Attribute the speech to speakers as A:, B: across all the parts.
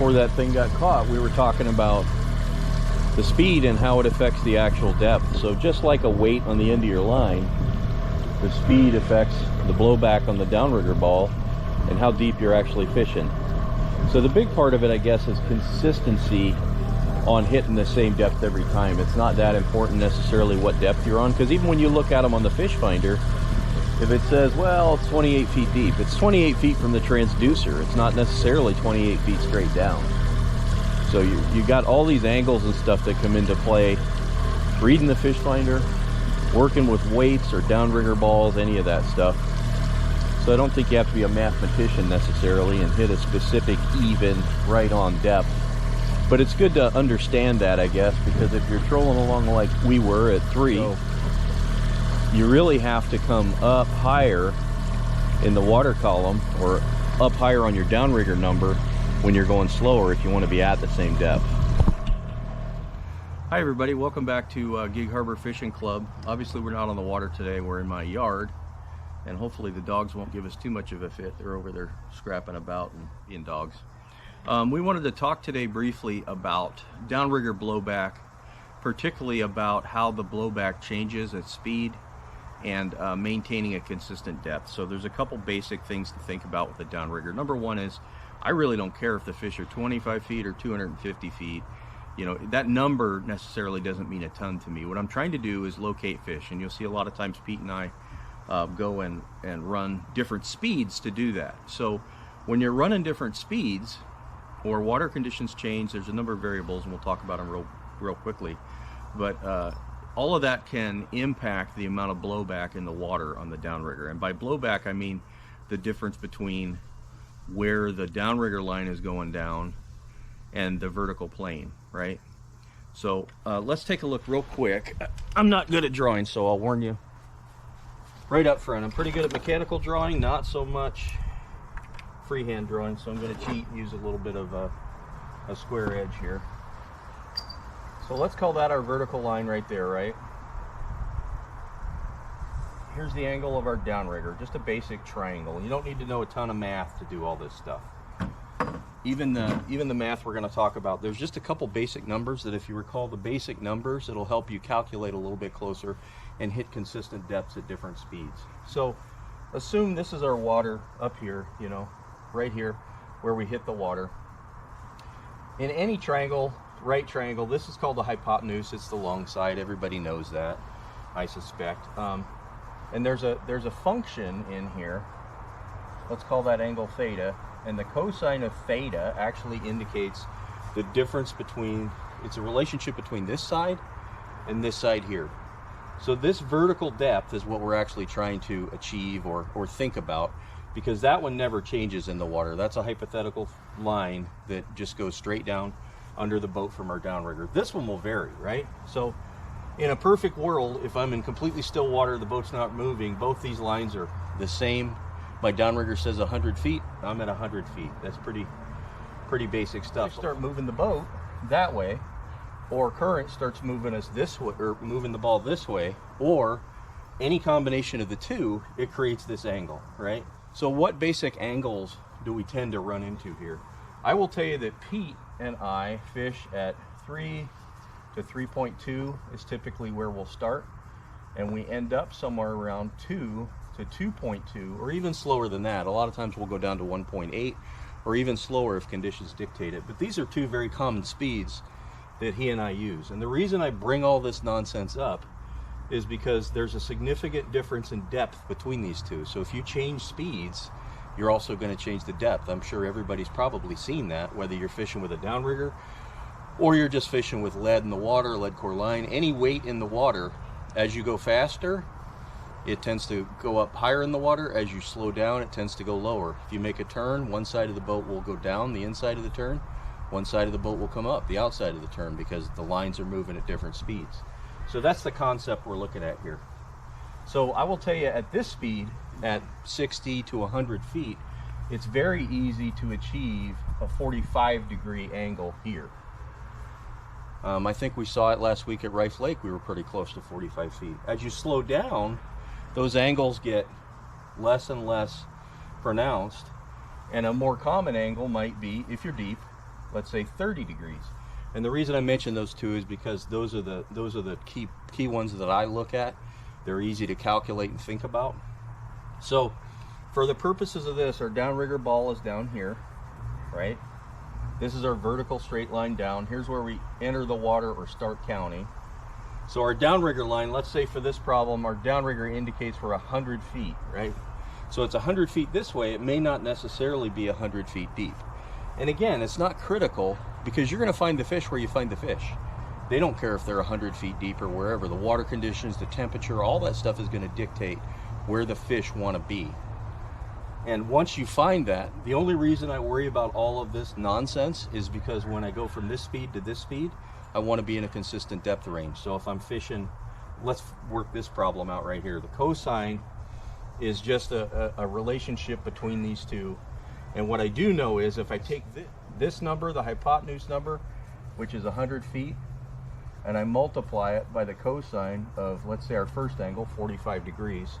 A: before that thing got caught, we were talking about the speed and how it affects the actual depth. So just like a weight on the end of your line, the speed affects the blowback on the downrigger ball and how deep you're actually fishing. So the big part of it, I guess, is consistency on hitting the same depth every time. It's not that important necessarily what depth you're on, because even when you look at them on the fish finder, if it says, well, it's 28 feet deep, it's 28 feet from the transducer. It's not necessarily 28 feet straight down. So you got all these angles and stuff that come into play, reading the fish finder, working with weights or downrigger balls, any of that stuff. So I don't think you have to be a mathematician necessarily and hit a specific even right on depth. But it's good to understand that, I guess, because if you're trolling along like we were at 3, you really have to come up higher in the water column or up higher on your downrigger number when you're going slower if you want to be at the same depth. Hi everybody, welcome back to Gig Harbor Fishing Club. Obviously we're not on the water today, we're in my yard, and hopefully the dogs won't give us too much of a fit. They're over there scrapping about and being dogs. We wanted to talk today briefly about downrigger blowback, particularly about how the blowback changes at speed and maintaining a consistent depth. So there's a couple basic things to think about with the downrigger. Number one is, I really don't care if the fish are 25 feet or 250 feet. You know, that number necessarily doesn't mean a ton to me. What I'm trying to do is locate fish, and you'll see a lot of times Pete and I go and run different speeds to do that. So when you're running different speeds, or water conditions change, there's a number of variables, and we'll talk about them real quickly. But all of that can impact the amount of blowback in the water on the downrigger. And by blowback, I mean the difference between where the downrigger line is going down and the vertical plane, right? So let's take a look real quick. I'm not good at drawing, so I'll warn you right up front. I'm pretty good at mechanical drawing, not so much freehand drawing, so I'm going to cheat and use a little bit of a square edge here. So let's call that our vertical line right there, right? Here's the angle of our downrigger, just a basic triangle. You don't need to know a ton of math to do all this stuff. Even the math we're going to talk about, there's just a couple basic numbers that if you recall the basic numbers, it'll help you calculate a little bit closer and hit consistent depths at different speeds. So assume this is our water up here, you know, right here where we hit the water. In any triangle, right triangle, this is called the hypotenuse. It's the long side. Everybody knows that, I suspect. And there's a function in here. Let's call that angle theta. And the cosine of theta actually indicates the difference between, it's a relationship between this side and this side here. So this vertical depth is what we're actually trying to achieve or think about, because that one never changes in the water. That's a hypothetical line that just goes straight down under the boat from our downrigger. This one will vary, right? So in a perfect world, if I'm in completely still water, the boat's not moving, both these lines are the same. My downrigger says 100 feet, I'm at 100 feet. That's pretty basic stuff. If you start moving the boat that way, or current starts moving us this way, or moving the ball this way, or any combination of the two, it creates this angle, right? So what basic angles do we tend to run into here? I will tell you that Pete and I fish at 3 to 3.2 is typically where we'll start, and we end up somewhere around 2 to 2.2, or even slower than that. A lot of times we'll go down to 1.8 or even slower if conditions dictate it. But these are two very common speeds that he and I use. And the reason I bring all this nonsense up is because there's a significant difference in depth between these two. So if you change speeds, you're also going to change the depth. I'm sure everybody's probably seen that, whether you're fishing with a downrigger or you're just fishing with lead in the water, lead core line, any weight in the water. As you go faster, it tends to go up higher in the water. As you slow down, it tends to go lower. If you make a turn, one side of the boat will go down, the inside of the turn. One side of the boat will come up, the outside of the turn, because the lines are moving at different speeds. So that's the concept we're looking at here. So I will tell you, at this speed, at 60 to 100 feet, it's very easy to achieve a 45-degree angle here. I think we saw it last week at Rife Lake. We were pretty close to 45 feet. As you slow down, those angles get less and less pronounced, and a more common angle might be, if you're deep, let's say 30 degrees. And the reason I mention those two is because those are the key ones that I look at. They're easy to calculate and think about. So for the purposes of this, our downrigger ball is down here, right? This is our vertical straight line down. Here's where we enter the water or start counting. So our downrigger line, let's say for this problem, our downrigger indicates for 100 feet, right? So it's 100 feet this way. It may not necessarily be 100 feet deep. And again, it's not critical because you're going to find the fish where you find the fish. They don't care if they're 100 feet deep or wherever. The water conditions, the temperature, all that stuff is going to dictate where the fish want to be. And once you find that, the only reason I worry about all of this nonsense is because when I go from this speed to this speed, I want to be in a consistent depth range. So if I'm fishing, let's work this problem out right here. The cosine is just a relationship between these two. And what I do know is if I take this number, the hypotenuse number, which is 100 feet, and I multiply it by the cosine of, let's say, our first angle, 45 degrees,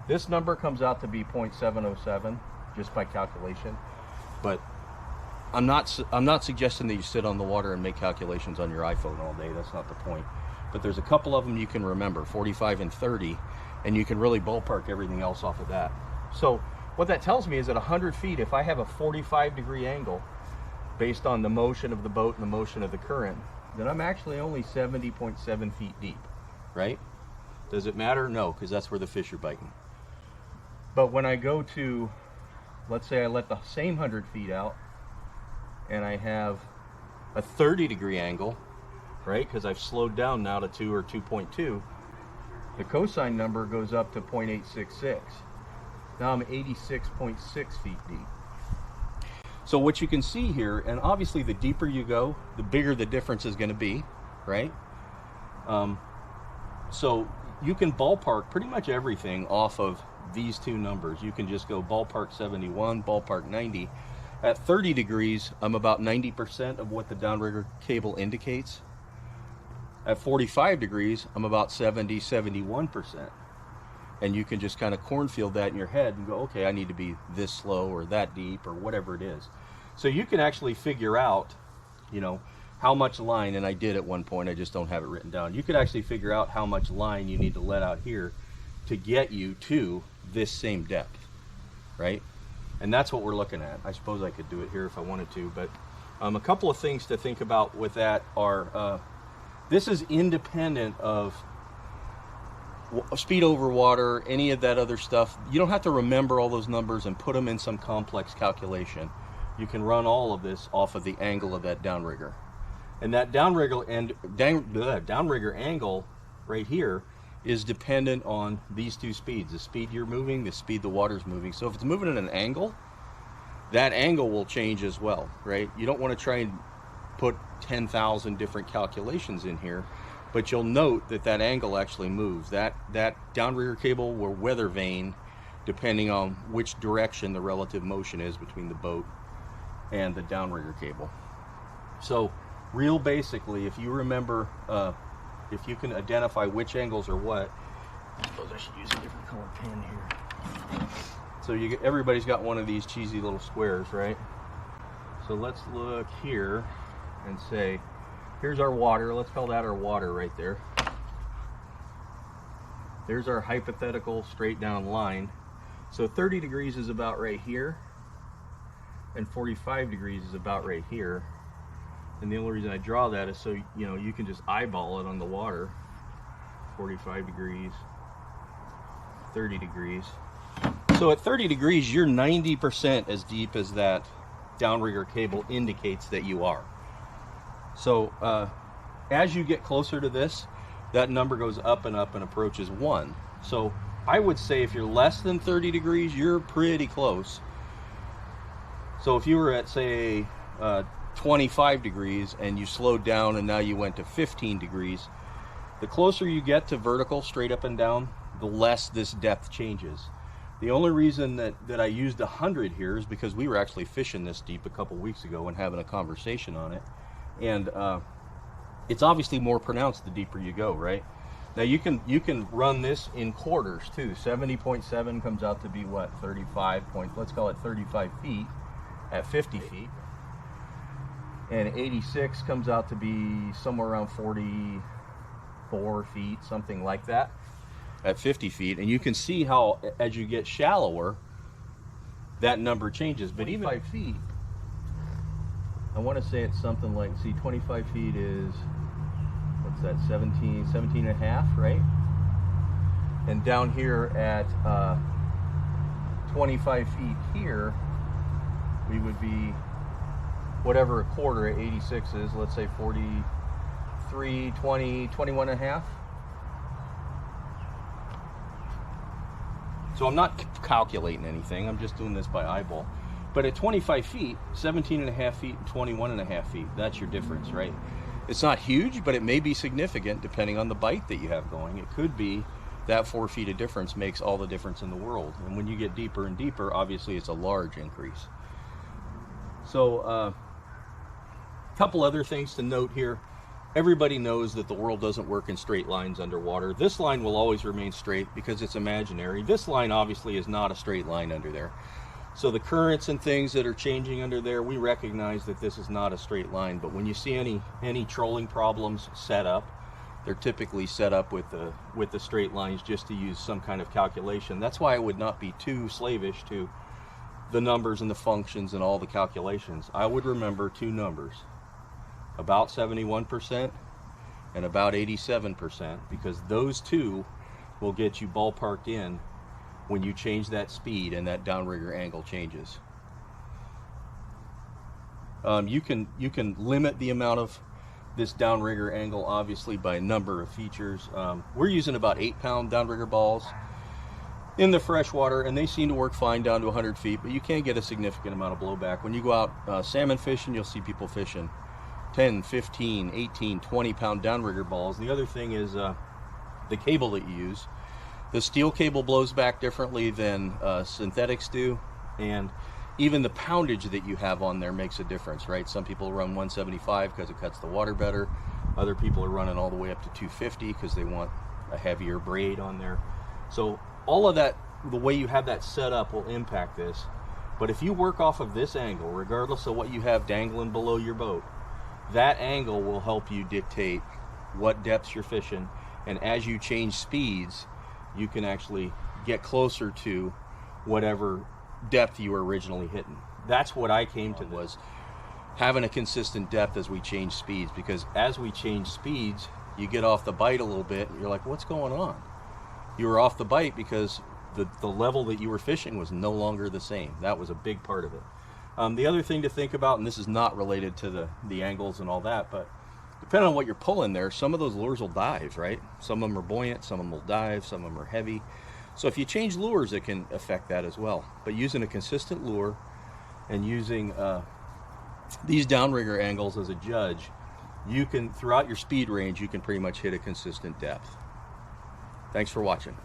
A: this number comes out to be 0.707 just by calculation. But I'm not suggesting that you sit on the water and make calculations on your iPhone all day. That's not the point. But there's a couple of them you can remember, 45 and 30, and you can really ballpark everything else off of that. So what that tells me is at 100 feet, if I have a 45-degree angle based on the motion of the boat and the motion of the current, then I'm actually only 70.7 feet deep, right? Does it matter? No, because that's where the fish are biting. But when I go to, let's say I let the same 100 feet out and I have a 30-degree angle, right? Because I've slowed down now to 2 or 2.2, the cosine number goes up to 0.866. Now I'm 86.6 feet deep. So what you can see here, and obviously the deeper you go, the bigger the difference is going to be, right? So you can ballpark pretty much everything off of these two numbers. You can just go ballpark 71, ballpark 90. At 30 degrees, I'm about 90% of what the downrigger cable indicates. At 45 degrees, I'm about 70, 71%. And you can just kind of cornfield that in your head and go, okay, I need to be this slow or that deep or whatever it is. So you can actually figure out, you know, how much line, and I did at one point, I just don't have it written down. You could actually figure out how much line you need to let out here to get you to this same depth, right? And that's what we're looking at. I suppose I could do it here if I wanted to, but a couple of things to think about with that are, this is independent of speed over water, any of that other stuff. You don't have to remember all those numbers and put them in some complex calculation. You can run all of this off of the angle of that downrigger. And that downrigger angle right here is dependent on these two speeds, the speed you're moving, the speed the water's moving. So if it's moving at an angle, that angle will change as well, right? You don't want to try and put 10,000 different calculations in here, but you'll note that that angle actually moves. That downrigger cable will weather vane depending on which direction the relative motion is between the boat and the downrigger cable. So real basically, if you remember, if you can identify which angles are what, I suppose I should use a different color pen here. So everybody's got one of these cheesy little squares, right? So let's look here and say, here's our water. Let's call that our water right there. There's our hypothetical straight down line. So 30 degrees is about right here, and 45 degrees is about right here. And the only reason I draw that is so you know you can just eyeball it on the water. 45 degrees, 30 degrees. So at 30 degrees, you're 90% as deep as that downrigger cable indicates that you are. So as you get closer to this, that number goes up and up and approaches 1. So I would say if you're less than 30 degrees, you're pretty close. So if you were at, say, 25 degrees and you slowed down and now you went to 15 degrees, the closer you get to vertical, straight up and down, the less this depth changes. The only reason that I used 100 here is because we were actually fishing this deep a couple weeks ago and having a conversation on it. And it's obviously more pronounced the deeper you go, right? Now you can run this in quarters too. 70.7 comes out to be what? 35 point, let's call it 35 feet at 50 feet. and 86 comes out to be somewhere around 44 feet, something like that, at 50 feet. And you can see how as you get shallower, that number changes. But even 5 feet, I want to say it's something like, see, 25 feet is, what's that, 17 and a half, right? And down here at 25 feet here, we would be whatever a quarter at 86 is, let's say 43, 20, 21 and a half. So I'm not calculating anything, I'm just doing this by eyeball. But at 25 feet, 17 and a half feet and 21 and a half feet, that's your difference, right? It's not huge, but it may be significant depending on the bite that you have going. It could be that 4 feet of difference makes all the difference in the world. And when you get deeper and deeper, obviously it's a large increase. So a couple other things to note here. Everybody knows that the world doesn't work in straight lines underwater. This line will always remain straight because it's imaginary. This line obviously is not a straight line under there. So the currents and things that are changing under there, we recognize that this is not a straight line. But when you see any trolling problems set up, they're typically set up with the straight lines just to use some kind of calculation. That's why I would not be too slavish to the numbers and the functions and all the calculations. I would remember two numbers, about 71% and about 87%, because those two will get you ballparked in when you change that speed and that downrigger angle changes. You can limit the amount of this downrigger angle obviously by a number of features. We're using about 8-pound downrigger balls in the freshwater, and they seem to work fine down to 100 feet, but you can't get a significant amount of blowback. When you go out salmon fishing, you'll see people fishing 10, 15, 18, 20-pound downrigger balls. The other thing is the cable that you use. The steel cable blows back differently than synthetics do, and even the poundage that you have on there makes a difference, right? Some people run 175 because it cuts the water better. Other people are running all the way up to 250 because they want a heavier braid on there. So all of that, the way you have that set up will impact this. But if you work off of this angle, regardless of what you have dangling below your boat, that angle will help you dictate what depths you're fishing. And as you change speeds, you can actually get closer to whatever depth you were originally hitting. That's what I came to, was having a consistent depth as we change speeds, because as we change speeds, you get off the bite a little bit and you're like, what's going on? You were off the bite because the level that you were fishing was no longer the same. That was a big part of it. The other thing to think about, and this is not related to the angles and all that, but depending on what you're pulling there, some of those lures will dive, right? Some of them are buoyant, some of them will dive, some of them are heavy. So if you change lures, it can affect that as well. But using a consistent lure and using these downrigger angles as a judge, you can, throughout your speed range, you can pretty much hit a consistent depth. Thanks for watching.